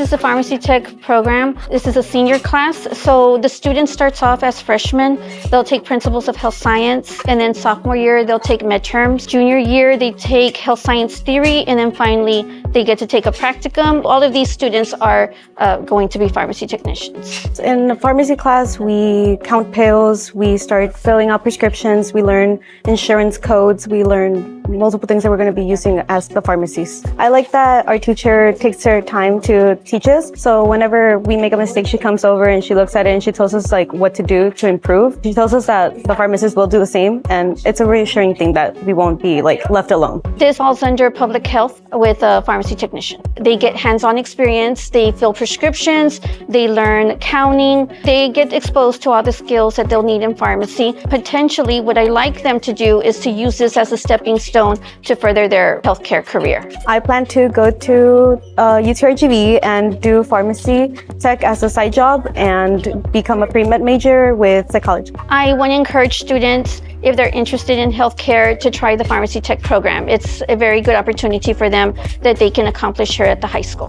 is the Pharmacy Tech program. This is a senior class, so the student starts off as freshmen. They'll take Principles of Health Science, and then sophomore year, they'll take midterms. Junior year, they take Health Science Theory, and then finally, they get to take a practicum. All of these students are going to be pharmacy technicians. In the pharmacy class, we count pills, we start filling out prescriptions, we learn insurance codes, we learn multiple things that we're going to be using as the pharmacies. I like that our teacher takes her time to teach us. So whenever we make a mistake, she comes over and she looks at it and she tells us like what to do to improve. She tells us that the pharmacist will do the same, and it's a reassuring thing that we won't be like left alone. This falls under public health with a pharmacy technician. They get hands-on experience, they fill prescriptions, they learn counting, they get exposed to all the skills that they'll need in pharmacy. Potentially, what I like them to do is to use this as a stepping stone to further their healthcare career. I plan to go to UTRGV and do pharmacy tech as a side job and become a pre-med major with psychology. I want to encourage students, if they're interested in healthcare, to try the Pharmacy Tech program. It's a very good opportunity for them that they can accomplish here at the high school.